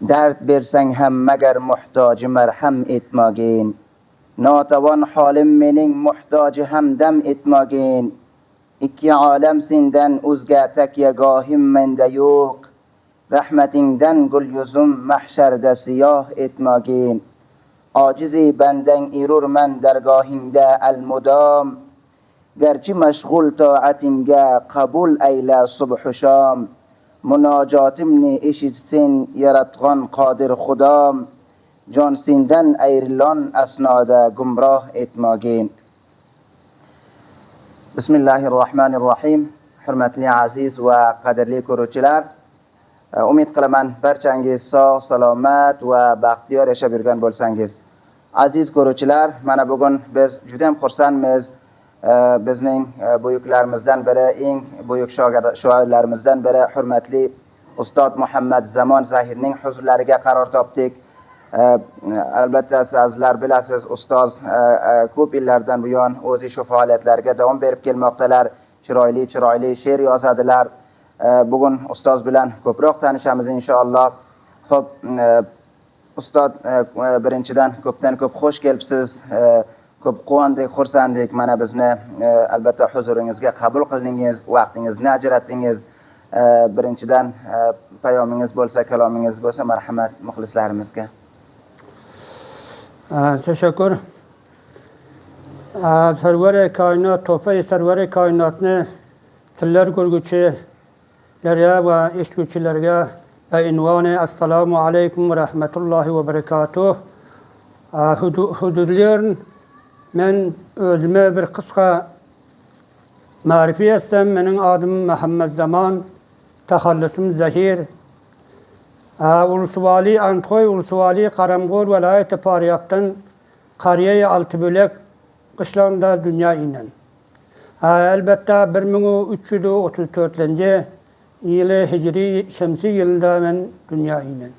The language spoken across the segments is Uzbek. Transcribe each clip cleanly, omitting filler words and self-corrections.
dard bersang ham magar muhtoji marham etmagin. Notavon holim mening muhtoji hamdam etmagin. Ikki olam sendan o'zga takyagohim menda yo'q. Rahmatingdan gul yuzum mahsharda siyoh etmagin. Ojizi bandang erurman dargohingda al-mudom. Garchi mashg'ul toatimga qabul ayla subhu shom. Munojotimni eshitsin yaratgan qodir Xudom. Jon sendan ayrilon asnoda gumroh etmagin. Bismillahirrohmanirrohim. Hurmatli aziz va qadrli ko'ruvchilar, umid qilaman barchangiz sog', salomat va baxtiyor yashab yurgan bo'lsangiz. Aziz ko'ruvchilar, mana bugun biz juda ham xursandmiz. Bizning buyuklarimizdan biri, eng buyuk shoirlarimizdan biri hurmatli Ustod Muhammad Zamon Zahirning huzurlariga qaror topdik. Albatta sizlar bilasiz, ustoz ko'p yillardan buyon o'zi shu faoliyatlariga davom berib kelmoqdalar. Chiroyli she'r yozadilar. Bugun ustoz bilan ko'proq tanishamiz inshaalloh. Xo'p, ustod, birinchidan ko'pdan ko'p xush kelibsiz. Ko'p quvondik, xursandlik. Mana bizni albatta huzuringizga qabul qildingiz, vaqtingizni ajratdingiz. Birinchidan payomingiz bo'lsa, kalomingiz bo'lsa, marhamat muxlislarimizga. Teşekkür. Server-i kainat, to'fa server-i kainatni tiller gurguchilarga va eshituvchilarga unvoni assalomu alaykum va rahmatullohi va barakatuh. Hududlar, men o'zime bir qisqa ma'rifi etsem, mening adım Muhammad Zaman, taxallusim Zahir. Ulusuvali Antkoy, Ulusuvali Qaramg'or viloyati Faryabdan Qariya Altibölek qishlog'ida dunyo inen. Albatta 1334-yili hijriy shamsi yilida men dunyo inen.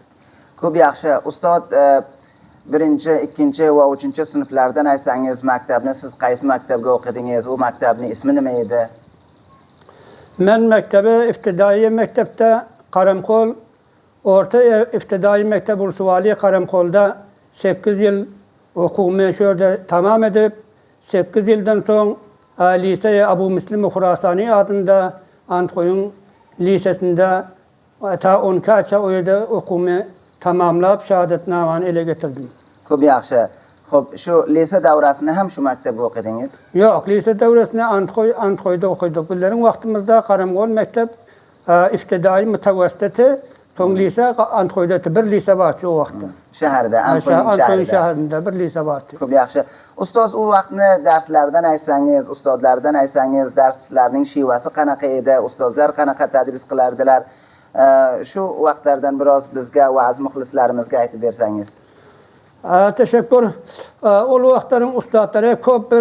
Ko'p yaxshi. Ustod, birinchi, ikkinchi va uchinchi sinflardan aytsangiz, maktabni siz qaysi maktabga o'qidingiz? U maktabning ismi nima edi? Men maktabi ibtidoiy maktabda Qaramqo'l Orta ibtidoiy maktab Ulusuvali Qaramqo'lda 8 yil o'quvni sho'rda tamom edib, 8 yildan so'ng Lisey Abu Muslim Xurasani adında Antkoy'un lisesinde ta 10 oyda o'quvni tamamlab shahodatnomani ele getirdim. Ko'p yaxshi. Xo'p, shu lise davrasini ham shu maktabda o'qidingiz? Yo'q, lise davrasini Antkoy'da o'qidik. Bizning vaqtimizda Qaramqo'l maktab ibtidoiy mutavassiti, so'ng lise Antkoy'da bir lise vardı o vaqtda. Shaharda, Antkoy shahrida bir lise vardı. Ko'p yaxshi. Ustoz, u vaqtni darslardan aytsangiz, ustozlardan aytsangiz, darslarning shivasi qanaqa edi? Ustozlar qanaqa tadris qilardilar? Shu vaqtlardan biroz bizga va aziz muxlislarimizga aytib bersangiz. Teşekkür. O vaqtların ustadları ko'p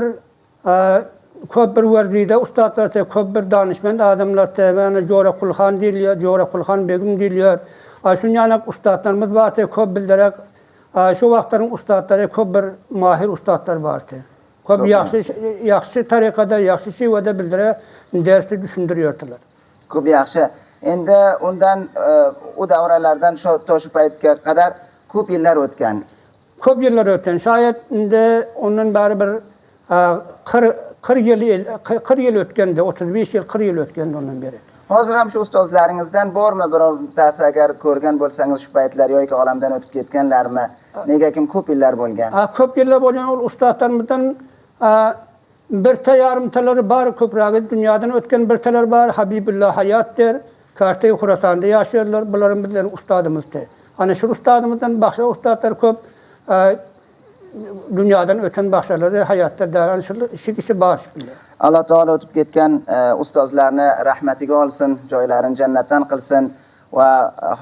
bir vardida ustadlar, ko'p bir danışmand adamlar, mana Jo'ra Qulxon deyiladi, Jo'ra Qulxon begim deyiladi. Shunday ustadlarimiz var, ko'p bildirak. Şu vaqtların ustadları ko'p bir mahir ustadlar vardı. Ko'p yaxshi tariqada, yaxshi shivada bildirib, darsni tushundiriyorlar. Ko'p yaxshi. Endi undan o davralardan shu paytga qadar ko'p yillar o'tgan. Ko'p yillar o'tgan. Shayat endi ondan bari bir 40 yil o'tganda, 35 yil, 40 yil o'tganda ondan beri. Hozir ham shu ustozlaringizdan bormi birortasi agar ko'rgan bo'lsangiz shu paytlar yoki olamdan o'tib ketganlarmi? Negakim ko'p yillar bo'lgan. Ko'p yillar bo'lgan ol ustozlarimizdan birta yarimtalari bor, ko'pragi dunyodan o'tgan birtalar bor. Habibulloh Hayotdir, Kartay Xurasonda yashayorlar. Bularimiz bizning ustozimizdir. Ana shu ustozimizdan boshqa ustozlar ko'p dunyodan o'tgan baxshalari hayotda daran shu kishi bor. Alloh taolo o'tib ketgan ustozlarni rahmatiga olsin, joylarini jannatdan qilsin va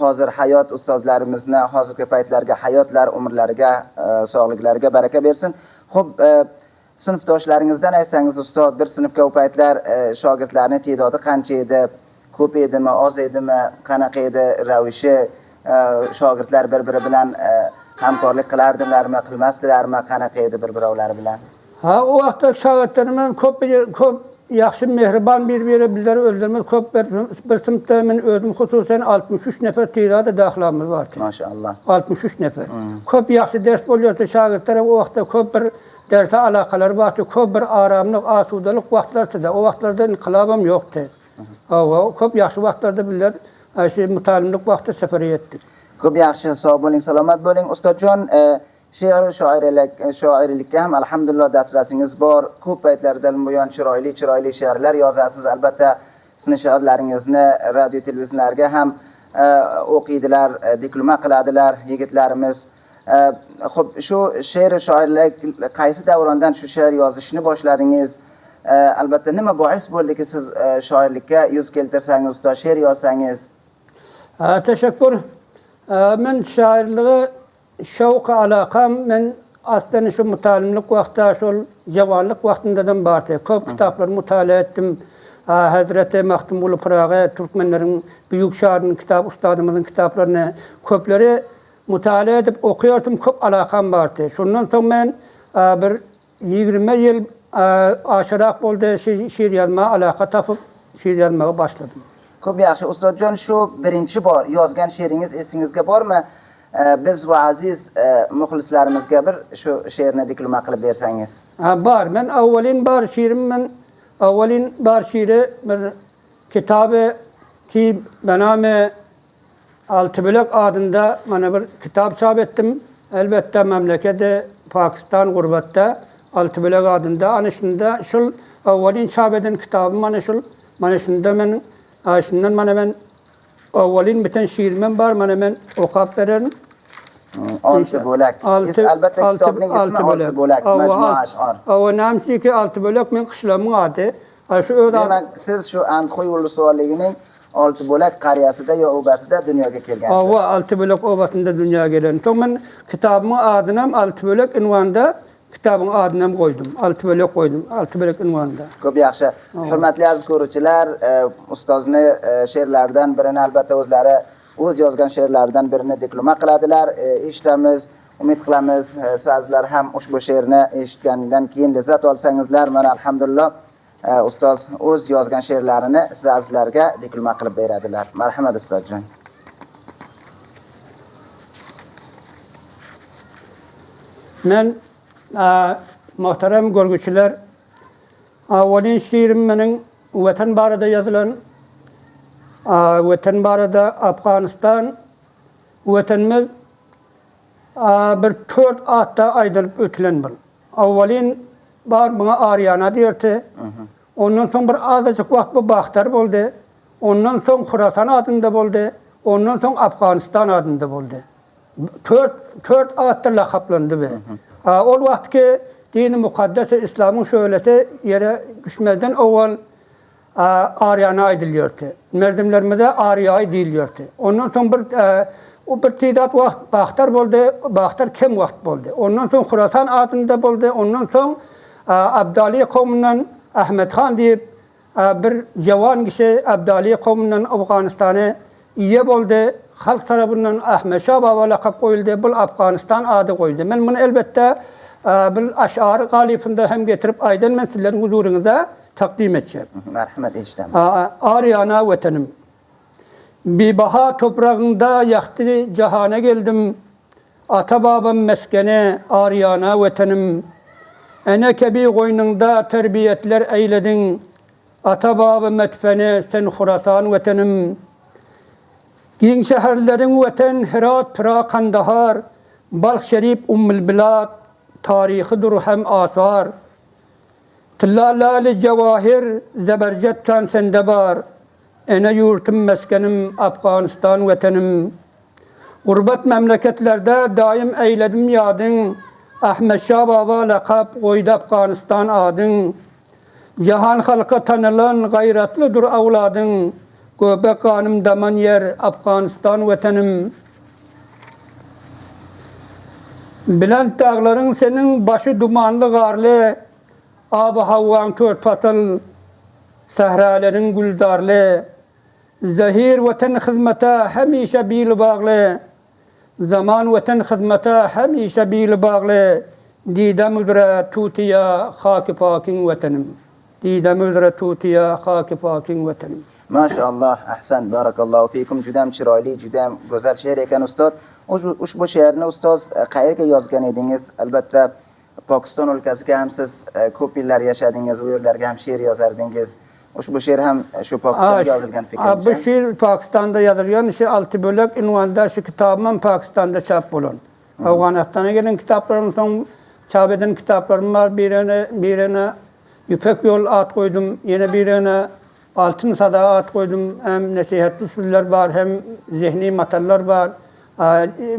hozir hayot ustozlarimizni hozirgi paytlarga hayotlar, umrlariga, sog'liklariga baraka bersin. Xo'p, sinfdoshlaringizdan aytsangiz, ustoz, bir sinfga u paytlar shogirdlarning ta'dodi qancha edi? Ko'p edimi, oz edimi, qanaqa edi ravishi? Shogirdlar bir-biri bilan hamkorlik qilardilarmi, qilmasdilarmi, qanaqa edi bir-birovlari bilan? O vaqtda shogirdlarim ko'p yaxşı mehriban bir-biri bizleri öldürmez. Köp bir sınıfta men özüm hususen 63 nefer tirada daxlamız var. Maşallah. 63 nefer. Köp yaxşı ders bolýardy şagirdlere o wagtda köp bir derse alakalar bardy. Köp bir aramlyk, asudalyk wagtlarda o wagtlarda inqilabam ýokdy. Köp yaxşı wagtlarda bizler şu mutalimlik wagtda sefer etdik. Köp yaxşı sag boling, salomat boling. Ustadjon, şeýer şoirlikka ham alhamdulillah dasrasyňyz bor. Köp paýtlardan buýan çyroýly şeýerler ýazasys. Albatta sizni şeýerleriňizni radio telewiziorlarga ham okuýdylar, diploma kıladilar yigitlerimiz. Xo'p, şu şeýer şoirlik qaysi davrondan şu şeýer ýazyşyny boşladınız? Albatta nima bois boldy ki siz şoirlikka ýüz keltirsäňiz, usta şeýer ýazsaňyz? Teşekkür. Men şairligi şawqa alaqam men aslan şu mutalimlik wagtda şol jawanlyk wagtyndan bardy. Köp kitaplar mutala etdim. Hazreti Mahtumul Pırağı, Türkmenlerin büyük şairinin kitap, ustadımızın kitaplarını köpleri mutala edip okuyordum, köp alaqam bardı. Şundan sonra ben bir 20 yıl aşarak oldu şiir yazmaya alaqa tapıp şiir yazmaya başladım. Köp yaxşı. Ustadjon, şu birinci bor ýazgan şeýriňiz esiňizge bormy? Biz we aziz muhlislarimizga bir şu şeýrni dikloma kılıp bersäňiz. Bar, men awwalin bar şiirim men awwalin bar şiiri bir kitabı ki bename Altı-Bölek adında mana bir kitap çap ettim. Elbette memlekede Pakistan gurbetde Altı-Bölek adında anışında şul awwalin çap eden kitabım mana şunda men aşından mana men awwalin biten şiirim bar mana men okap bererim. Altı-Bölek. Albatta kitabning ismi Altı-Bölek. Mecmua Aş'ar. O namsi ki Altı-Bölek men qışlamın adı. Demek siz şu Antxoy ulusuligining Altı-Bölek qaryasida yo obasida dunyoga kelgansiz. Altı-Bölek obasında dunyoga gelen. To men kitabımın adynam Altı-Bölek ünwanda kitabın adynam koydum. Altı-Bölek koydum. Altı-Bölek ünwanda. Köp yaxşı. Hürmetli aziz görüçiler, ustazyny şeýerlerden birini albatta özleri öz ýazgan şeýerlerden birini diploma kıladylar. Eşitamiz, umid kılamiz, sizler hem ushbu şeýerni eşitgandan keyin lezzat alsaňyzlar. Mana alhamdulillah ustoz öz ýazgan şeýerlerini sizlerge diploma kılıp beradiler. Merhamet ustadjon. Men muhterem görgüçiler, awwalin şiirim meniň watan barada ýazylan, watan barada Afganistan, watanymyz bir 4 atda aýdylyp ötülen bir. Awwalin bar buna Aryana diýerdi. Ondan soň bir azajyk wagt bu Baxtar boldy. Ondan soň Hurasan adynda boldy. Ondan soň Afganistan adynda boldy. 4 atda lakaplandy be. O wagtki dini mukaddes İslamyň şöhlesi yere düşmeden awal Aryana aýdylýardy. Merdimlerimize Arya diýilýärdi. Ondan soň bir o bir tidat wagt Baxtar boldy. Baxtar kim wagt boldy. Ondan soň Hurasan adynda boldy. Ondan soň Abdali kavminden Ahmet Han diýip bir jawan kişi Abdali kavminden Afganistana iýe boldy. Halk tarapyndan Ahmet Şah baba lakap goýuldy. Bu Afganistan ady goýuldy. Men muny elbette bir aşary galypynda hem getirip aýdan men sizleriň huzuruňyza takdim etjek. Merhamet eşitamiz. Aryana watanym. Bibaha toprağında yaktı cahana geldim. Ata babam meskene Aryana watanym. Ene kebi goýnunda terbiyetler eýledin. Ata baba metfene sen Hurasan watanym. Giň şäherleriň watan Herat, Pira, Kandahar, Balx Şerif, Ummul Bilad, tarihidir hem asar. Tillalali cevahir, zebercet kan sende bar. Ene yurtum meskenim, Afganistan watanym. Gurbet memleketlerde daim eyledim yadın. Ahmet Şah baba lakap goýdy Afganistan adın. Jahan halka tanılan gayratlıdır avladın. Göbek kanım daman yer Afganistan watanym. Bilen dağların senin başı dumanlı garlı. Ab-ı havvan tört fasıl. Sehralerin güldarlı. Zahir vatan hizmete hemişe bil bağlı. Zaman vatan hizmete hemişe bil bağlı. Didem üzere tutiya haki pakin vatanym. didem özre tutiya haki fakin vatanım. Maşallah, ahsan, barakallahu fikum. Judam chiroyli, judam go'zal she'r ekan ustod. Ushbu she'rni ustoz qayerga yozgan edingiz? Albatta Pokiston o'lkasiga ham siz ko'p yillar yashadingiz, u yerlarga ham she'r yozardingiz. Ushbu she'r ham shu Pokistonga yozilgan fikrimcha. Bu she'r Pokistonda yozilgan, shu 6 bo'lak unvonda shu kitobim Pokistonda chop bo'lgan. Afg'onistonga kelgan kitoblarim so'ng chop etilgan kitoblarim bor. Birine Yüpek Yol at koydum, yine birine Altın Sada at koydum. Hem nasihatli sözler var, hem zihni materyaller var.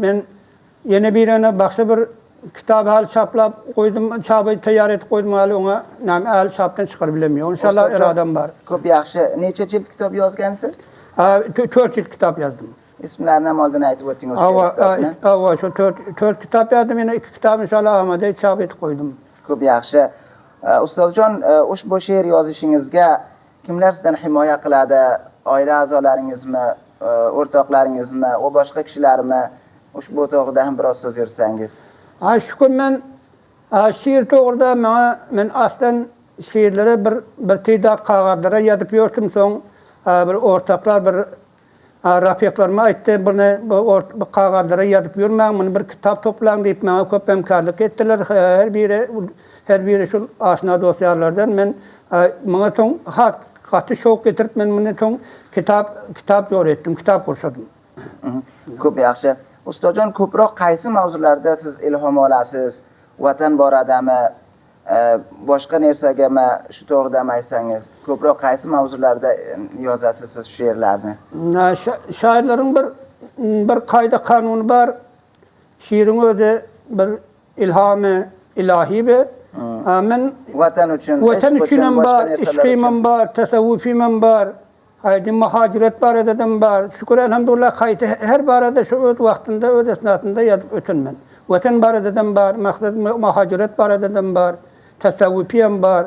Ben yine birine başka bir kitap hal çaplap koydum, çabı tayar et koydum hali ona. Nam hal çaptan çıkarabilemiyor. İnşallah iradem var. Ko'p yaxshi. Necha jild kitob yozgansiz? 4 cilt kitap yazdım. Ismlarini ham oldin aytib o'tdingiz. Ava şu 4 kitap yazdım, yine 2 kitap inşallah Ahmet'e çap et koydum. Ko'p yaxshi. Ustozjon, ushbu she'r yozishingizga kimlar sizdan himoya qiladi? Oila a'zolaringizmi, o'rtoqlaringizmi, va boshqa kishilarmi? Ushbu to'g'rida ham biroz so'z yursangiz. Şükür men şiir to'g'rida men aslan şiirlere bir tiyda qog'ozlara yazıp yurdim, so'ng bir o'rtoqlar bir rafiqlarıma aytdi, bunu bu qog'ozlara yazıp yurmang, bunu bir kitap toplang deyip menga ko'p hamkorlik etdiler. Her biri şu aşina dosyalardan men menga so'ng qatı şok getirip men bunu so'ng kitap yo'retdim, kitap ko'rsadim. Ko'p yaxshi. Ustozjon, ko'proq qaysi mavzularda siz ilhom olasiz? Vatan boradami, boshqa narsagami, shu to'g'ridami aytsangiz? Ko'proq qaysi mavzularda yozasiz siz she'rlarni? Şairlerin bir qayda kanunu var. Şiirin o'zi bir ilhamı ilahi bir. Men vatan uchun ham bor, ishqim ham bor, tasavvufim ham bor. Haydi muhaciret barədən var. Şükür elhamdülillah qayıtı her barədə şu öz vaxtında, öz esnasında yazıb ötünmən. Vatan barədən var, məqsəd muhaciret barədən var, tasavvufiyam var,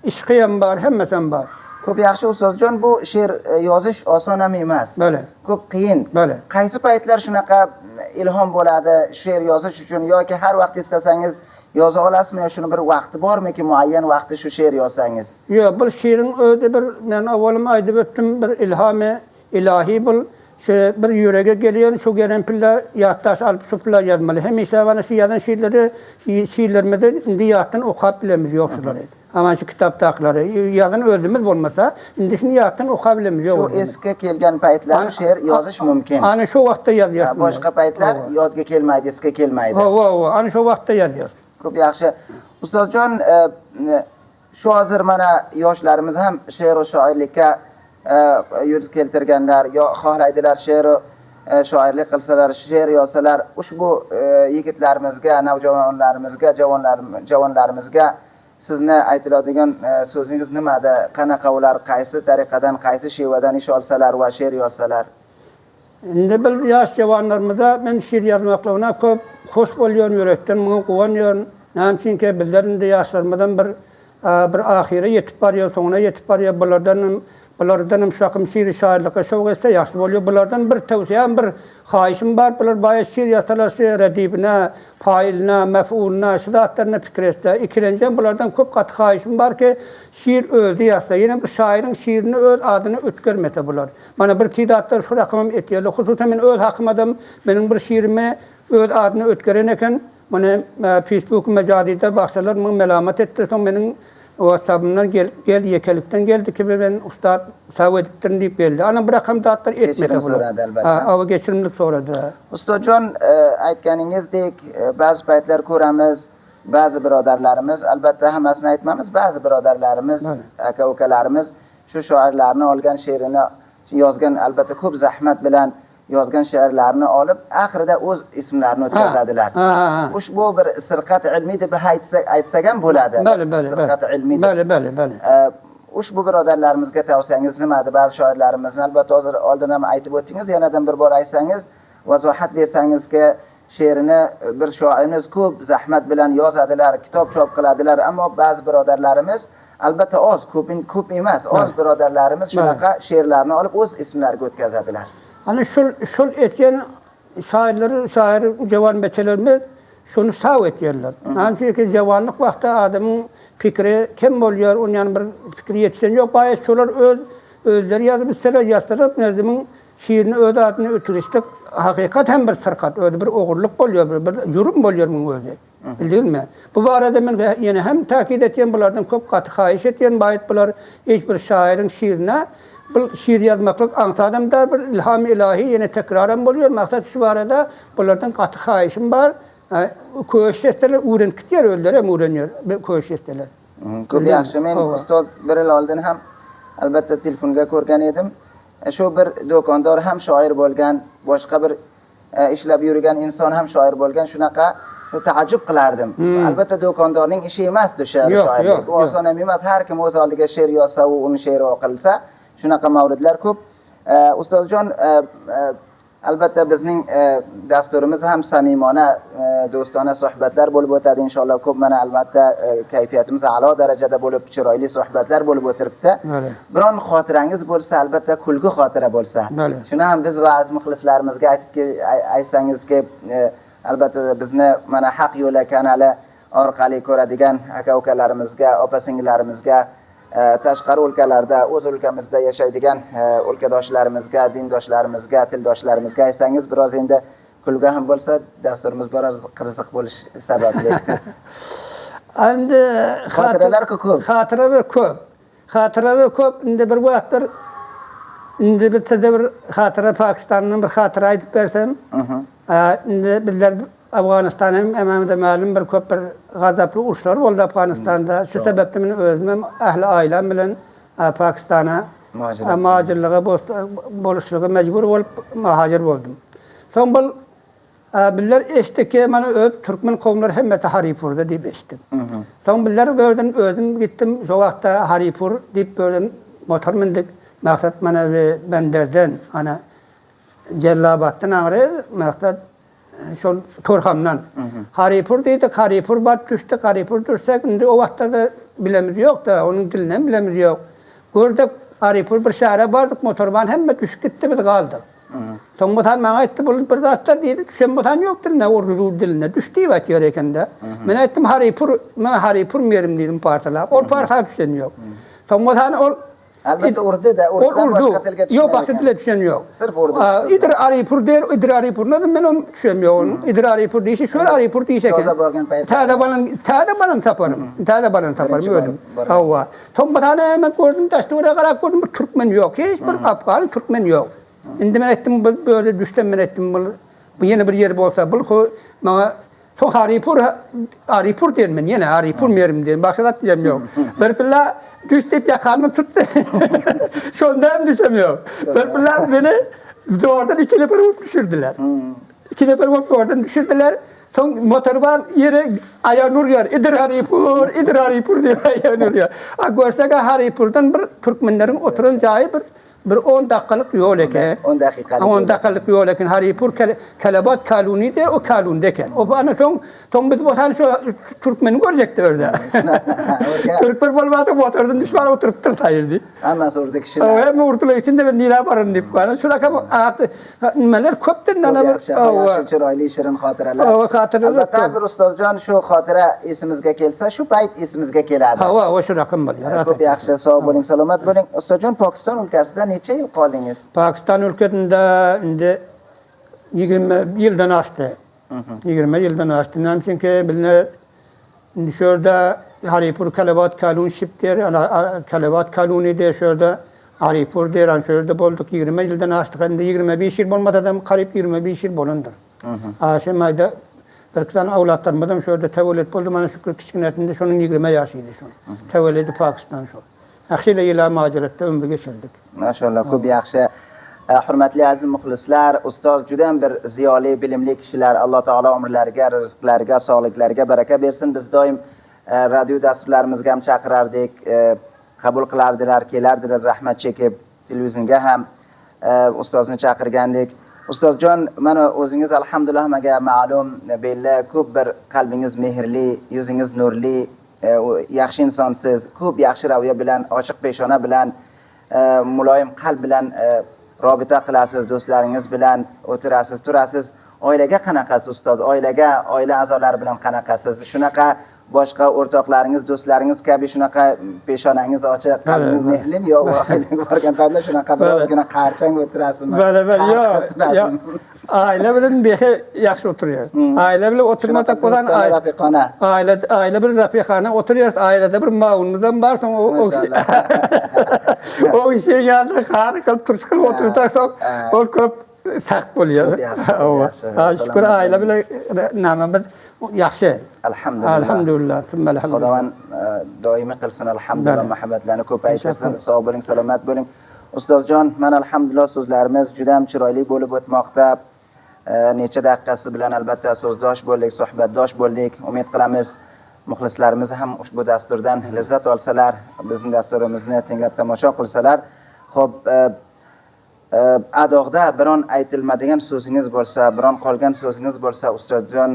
ishqiyam var, həmməsim var. Ko'p yaxshi ustozjon, bu she'r yozish oson ham emas. Bəli. Ko'p qiyin. Bəli. Qaysi paytlar shunaqa ilhom bo'ladi she'r yozish uchun yoki har vaqt istasangiz yoza olasizmi, yo shuni bir vaqti bormiki, muayyan vaqti shu she'r yozsangiz? Yo'q, bu she'rin o'zi bir men avvalim aytib o'tdim, bir ilhami ilahi bu şu bir yürege geliyor, şu gelen piller yaddaş alıp şu piller yazmalı. Hemeyse bana şu yazan şiirlerimi de indi yattan okuyup bilemiz yoksuları. Ama şu kitaptakileri yazan öldüğümüz olmasa, indi şimdi yattan okuyup bilemiz yok. Şu eski kelgan paytlar she'r yozish mumkin. Ana şu vaqtda yazıyorsun. Boshqa paytlar yodga kelmaydi, eski kelmaydi. Ana şu vaqtda yazıyorsun. Ko'p yaxshi. Ustozjon, shu hozir mana yoshlarimiz ham she'r va shoirlikka yuz keltirganlar, yo xohlaydilar she'r shoirlik qilsalar, she'r yozsalar, ushbu yigitlarimizga, navjavonlarimizga, javonlarimizga sizni aytiladigan so'zingiz nimada? Qanaqa ular qaysi tariqadan, qaysi shevadan ish olsalar va she'r yozsalar? Endi bil yosh javonlarimizda men she'r yozmoqlarına ko'p xush bo'lgan, yurakdan menga quvongan. Namchinki bizlarning yoshlarımizdan bir axiri yetib boryor, so'ngra yetib boryor. Bulardan ham shaqim she'r shoirlikka shauq etsa yaxshi bo'ladi. Bulardan bir tavsiyam, bir xohishim bor. Bular boya she'r yozsalar, she'r adibina, failna, maf'ulna, shidatlarni fikr etsa. Ikkinchidan bulardan ko'p qat xohishim borki, she'r o'zi yozsa, yana bir shoiring she'rini o'z adini o'tkazmasa bular. Mana bir tidatlar shu raqamim etdilar. Xususan men o'z haqimdan mening bir she'rimi o'z adini o'tkazgan ekan, mana Facebook majadida baxshalar men malomat etdi, so'ng mening WhatsApp'ımdan gel yekelikten geldi ki ben ustad savadettin deyip geldi. Ana bir rakam dağıtlar etmedi. Geçirim so'radi albatta. Ava geçirimlik so'radi. Ustozjon, aytganingizdek, ba'zi paytlar ko'ramiz, ba'zi birodarlarimiz, albatta hammasini aytmaymiz, ba'zi birodarlarimiz, aka-ukalarimiz shu shoirlarni olgan she'rini yozgan, albatta ko'p zahmat bilan yozgan she'rlarni olib, oxirida o'z ismlarini o'tkazadilar. Ushbu bir sirqat ilmiy deb aytsak ham bo'ladi. Sirqat ilmiy. Bali. Ushbu birodarlarimizga tavsiyangiz nimadi? Ba'zi shoirlarimizni albatta hozir oldin ham aytib o'tdingiz, yanadan bir bor aytsangiz, vazohat bersangizki, she'rini bir shoirimiz ko'p zahmat bilan yozadilar, kitob chop qiladilar, ammo ba'zi birodarlarimiz albatta oz, ko'p emas, oz birodarlarimiz shunaqa she'rlarni olib o'z ismlariga o'tkazadilar. Hani şul etken şair, cavan beçelerimiz şunu sağ etýärler. Ançyky jawanlyk wagtda adamyň pikiri kim bolýar, onuň bir pikiri ýetişen ýok. Baýa şolar özleri ýazyp isler ýastyryp närdimiň şiirini öz adyny ötürişdik. Hakykat hem bir sırkat, öyle bir ogurluk bolýar, bir ýurum bolýar muň özü. Bildinmi? Bu barada men ýene hem takid etýän bulardan köp gaty haýyş etýän baýat bular hiç bir şaýryň şiirine bu şiir yazmaklyk aňsadamda bir ilham ilahi ýene tekraran bolýar. Maksat şu barada bulardan gaty haýyşym bar. Köşesteler öwrenkitýär öldür hem öwrenýär köşesteler. Köp ýaxşy. Men ustoz bir yıl oldin hem albatta telefonga ko'rgan edim. Şu bir dokandor hem şair bolgan, boşqa bir işlep yürügen insan hem şair bolgan, şunaqa taajjub qilardim. Albatta dokandorning işi emasdi şairlik. O oson emas, har kim o'z oldiga she'r yozsa, u uni she'ri o'qilsa, shunaqa mavridlar ko'p. Ustozjon, albatta bizning dasturimiz ham samimona, do'stona suhbatlar bo'lib o'tadi inshaalloh. Ko'p mana albatta kayfiyatimiz a'lo darajada bo'lib, chiroyli suhbatlar bo'lib o'tiribdi. Biron xotirangiz bo'lsa, albatta kulgu xotira bo'lsa, shuni ham biz va aziz muxlislarimizga aytsangizki, albatta bizni mana Haq yo'la kanali orqali ko'radigan aka-ukalarimizga, opa-singillarimizga, tashqari o'lkalarda, o'z o'lkamizda yashaydigan o'lkadoshlarimizga, dindoshlarimizga, tildoshlarimizga aytsangiz, biroz endi kulgu ham bo'lsa, dasturimiz biroz qiziq bo'lish sababli. Endi xotiralar ko'p. Xotiralar ko'p. Endi bir vaqtlar endi bitta bir xotira Pokistondan bir xotira aytib bersem, endi bizler Afganistan'ın emamda malum bir köp bir gazaplı uçlar oldu Afganistan'da. Şu sebepten men özüm ahli ailem bilen Pakistan'a muhacirliğe boluşluğa mecbur olup muhacir boldum. Son bul bizler eşteki men öz Türkmen kowmlary hemmeti Haripur'da diýip eşitdim. Son bizler böldüm özüm gittim şu wagtda Haripur diýip böldüm motor mindik. Maksat mana Benderden ana Cellabatdan agry maksat şol Torhamdan. Haripur diýdik, Haripur bat düştük, Haripur düşsek, indi o wagtda bilemiz ýok da, onuň dilini bilemiz ýok. Gördük, Haripur bir şähere bardyk, motorban hemme düşüp gitdi, biz galdyk. Soň botan maňa aýtdy, bu bir zatda diýdi, düşen botan ýok diline, urdu diline, düşdi ýatyr ekende. Men aýtdym, Haripur merim diýdim partalap, ol parta düşen ýok. Soň botan ol albatta urdu da, urdudan boşqa tilga düşen ýok, başga tilga düşen ýok. Sırf urdu. İdir Haripur der, idir Haripur näde men onu düşen ýok. İdir Haripur diýişi, şol Haripur diýişe. Toza borgan paýda. Täze banan taparym öldüm. Hawa. Tom batana hemen gördüm, daşdyra garap gördüm, bir Türkmen ýok. Hiç bir Afgan Türkmen ýok. Indi men etdim, böyle düşdüm, men etdim, bu ýene bir ýer bolsa, bu maňa son Haripur diýen men, ýene Haripur merim diýen, başga zat diýem ýok. Bir pilla düşdip ýakarmy tutdy. Şonda hem düşem ýok. Bir pilla beni doğrudan 2 nefer vurup düşürdiler. 2 nefer vurup doğrudan düşürdiler. Son motorban yere Ayanur yer. İdir Haripur diye Ayanur yer. Görsek Haripur'dan bir Türkmenlerin oturan jaýy bir 10 dakikalık yol eke. 10 dakikalık. 10 dakikalık yol eken. Haripur Kelebat Kaluni de o Kalun'deken. O bana son bir botan şu Türkmeni görecekti orada. Türkmen bolmadı, motordan düşman oturup tayırdı. Ama sordu kişiler. Hem urtula içinde ben nila barın deyip bana. Şuraka neler köpten nana. Yaxshi chiroyli shirin xotiralar. Albatta bir ustozjon shu xotira esimizga kelsa, shu payt esimizga keladi. O shu raqam bo'ladi. Ko'p yaxshi, sog' bo'ling, salomat bo'ling. Ustozjon, Pokiston ülkasida necha yil qoldingiz? Pokiston ülkesinde indi 20 yıldan aştı. 20 yıldan aştı. Çünkü biline indi şurada Haripur Kelebat Kalun şip der, Kelebat Kaluni der şurada Haripur der, şurada bulduk 20 yıldan aştık. Indi 25 yıl olmadı da qarip 25 yıl bolundur. Aşım ayda Türkistan avlatlarımdan şurada tevellüt oldu. Bana şükür kiçkinetinde şunun 20 yaşıydı şun. Tevellüdü Pakistan şu. Yaxşıyla ila maceratda ömrü geçirdik. Maşallah, ko'p yaxshi. Hurmatli aziz muxlislar, ustoz juda bir ziyoli, bilimli kishilar. Alloh taolo umrlariga, rizqlariga, sog'liklariga baraka bersin. Biz doim radio dasturlarimizga ham chaqirardik, qabul qilardilar, kelardilar zahmat chekib. Televizionga ham ustozni chaqirgandik. Ustozjon, mana o'zingiz alhamdulillah menga ma'lum, belli ko'p bir qalbingiz mehrli, yuzingiz nurli, yaxshi insonsiz, ko'p yaxshi raviya bilan, ochiq peshona bilan, muloyim qalb bilan robita qilasiz, do'stlaringiz bilan o'tirasiz, turasiz. Oilaga qanaqasiz ustoz? Oila a'zolari bilan qanaqasiz? Shunaqa boshqa o'rtoqlaringiz, do'stlaringiz kabi shunaqa peshonangiz ochiq, qalbingiz mehrlimi yo oilaga borgan paytda shunaqa birozgina qarchang o'tirasizmi? Yo'q. Aile bilan behi yaxshi o'tiryapti. Aile bilan o'tirmasa qo'dan rafiqona. Aile bir rafiqona o'tiryapti. Ailada bir ma'undan barsan o ishga yanında qari qilib turish qilib o'tirsan, o ko'p saqt bo'ladi. Shukr aile bilan namamiz yaxshi. Alhamdulillah. Xudovan doimiy qilsin, alhamdulillah, muhabbatlarni ko'paytirsin. Sog' bo'ling, salomat bo'ling. Ustozjon, mana alhamdulillah so'zlarimiz juda ham chiroyli bo'lib o'tmoqda. Necha daqiqasi bilan albatta so'zdosh bo'ldik, suhbatdosh bo'ldik. Umid qilamiz muxlislarimiz ham ushbu dasturdan lazzat olsalar, bizning dasturimizni tinglab tomosha qilsalar. Xo'p, adoqda biron aytilmadigan so'zingiz bo'lsa, biron qolgan so'zingiz bo'lsa, ustozjon,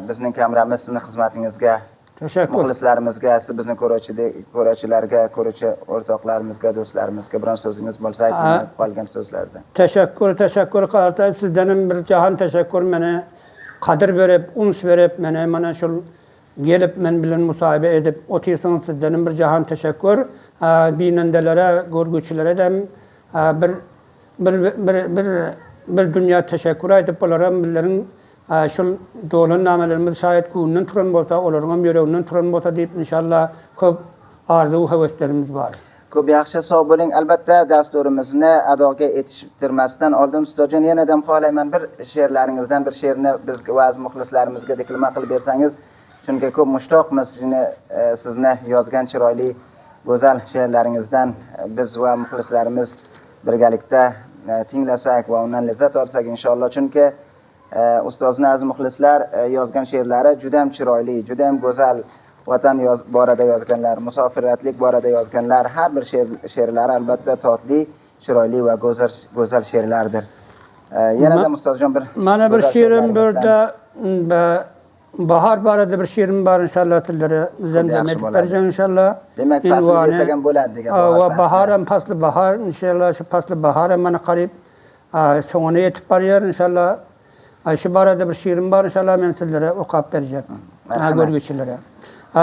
bizning kameramiz sizning xizmatingizga, tashakkur. Muxlislarimizga, siz bizni ko'ruvchilarga, ko'ruvchi o'rtoqlarimizga, do'stlarimizga biron so'zingiz bo'lsa, aytilmay qolgan so'zlarda. Tashakkur qartay, sizdan bir jahon tashakkur, meni qadr berib, uns berib, mana shu gelip men bilen musahibe edip otursanız sizden bir jahon tashakkur. Binandelere, görgüçülere de bir dünya teşekkür edip onların billerin şu doğulan namelerimiz şayet günün turan bolsa, onların yüreğinden turan bolsa deyip inşallah köp arzu heveslerimiz var. Ko'p yaxshi sog' bo'ling. Albatta dasturimizni adoga yetishtirmasdan oldin ustozjon yana ham xohlayman bir she'rlaringizdan bir she'rni bizga va muxlislarimizga diklama qilib bersangiz, chunki ko'p mushtoqmiz sizni yozgan chiroyli go'zal she'rlaringizdan biz va muxlislarimiz birgalikda tinglasak va undan lazzat olsak inshaalloh, chunki ustozni aziz muxlislar yozgan she'rlari juda ham chiroyli, juda ham go'zal. Vatan borada yozganlar, musofirlik borada yozganlar, har bir she'rlari albatta totli, chiroyli va go'zal she'rlardir. Yana da ustozjon bir mana bir she'rim burada bahar borada bir she'rim bor inshaalloh tillari bizdan demek berjan inshaalloh. Demak fasl desagan bo'ladi degan. Va bahar ham fasli bahar inshaalloh, shu fasli bahar ham mana qarib so'ngine yetib borar inshaalloh. Shu borada bir she'rim bor inshaalloh men sizlarga o'qib berjam. Görgüçülere.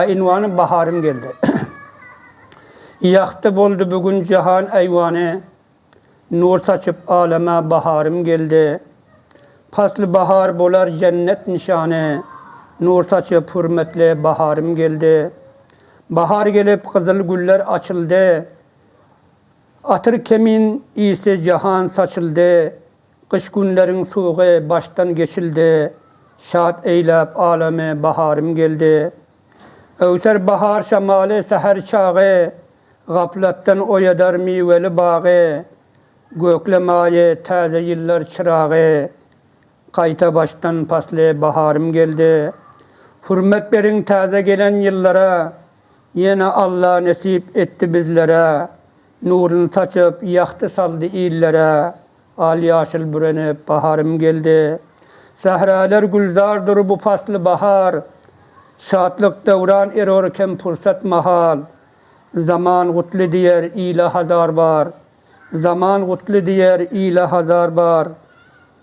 İnvanı baharım geldi. Yaktı boldu bugün cihan eyvanı, nur saçıp aleme baharım geldi. Paslı bahar bolar cennet nişanı, nur saçıp hürmetle baharım geldi. Bahar gelip kızıl güller açıldı, atır kemin iyisi cihan saçıldı. Kış günlerin soğuğu baştan geçildi, şad eylep aleme baharım geldi. Öter bahar şamali seher çağı, gafletten oyadar meyveli bağı, göklemaye taze yıllar çırağı, kayta baştan paslı baharım geldi. Hürmet verin taze gelen yıllara, yine Allah nasip etti bizlere, nurunu saçıp yaktı saldı illere, al yaşıl bürenip baharım geldi. Sahralar gülzardır bu paslı bahar, şatlık devran erorken fırsat mahal. Zaman gutlu diyer ila hazar bar. Zaman gutlu diyer ila hazar bar.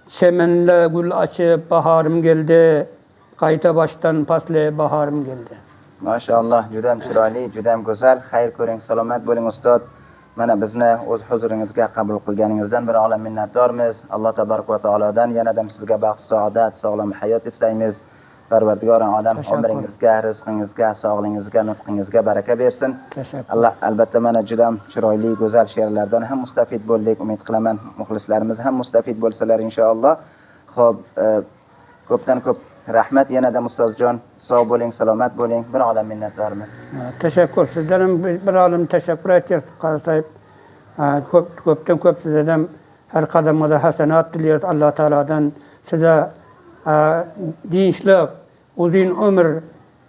Çemenle gül açıp baharım geldi. Kayta baştan pasle baharım geldi. Maşallah, juda ham chiroyli, juda ham go'zal. Xayr ko'ring, salomat bo'ling ustod. Mana bizni o'z huzuringizga qabul qilganingizdan bir olam minnatdormiz. Alloh tabarak va taolodan yanada sizga baxt, saodat, sog'lom hayot istaymiz. Parvardigor olam umringizga, rizqingizga, sog'lig'ingizga, nutqingizga baraka bersin. Alloh albatta mana juda ham chiroyli, go'zal she'rlardan ham mustafid bo'ldik. Umid qilaman muxlislarimiz ham mustafid bo'lsalar inshaalloh. Xo'p, ko'pdan ko'p rahmat yanada ustozjon. Sog' bo'ling, salomat bo'ling. Bir olam minnatdormiz. Tashakkur. Sizdan ham bir olam tashakkur aytasiz qarasayib. Ko'pdan ko'p sizdan har qadamda hasanat tilaymiz Alloh taoladan. Size dinçlik, uzun ömür,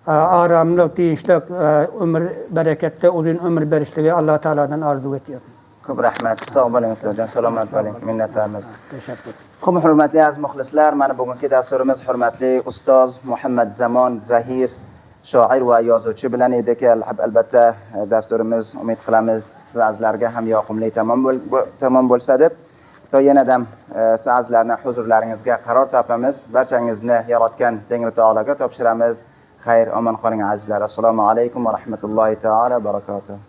aramlık, dinçlik, ömür berekette, uzun ömür berişliği Allah Teala'dan arzu ediyor. Ko'p rahmat. Sog' bo'ling ustozjon, salomat bo'ling. Minnatdormiz. Teşekkür. Xo'p, hurmatli aziz muxlislar, mana bugungi dasturimiz hurmatli ustoz Muhammad Zamon Zahir, shoir va yozuvchi bilan edik. Albatta dasturimiz umid qilamiz siz azizlarga ham yoqimli tamom bo'lsa deb. to yanadam siz azizlarni huzurlaringizga qaror topamiz. Barchangizni yaratgan Tengri Taologa topshiramiz. Xayr, omon qoling azizlar. Assalomu alaykum va rahmatullohi taala barakatuh.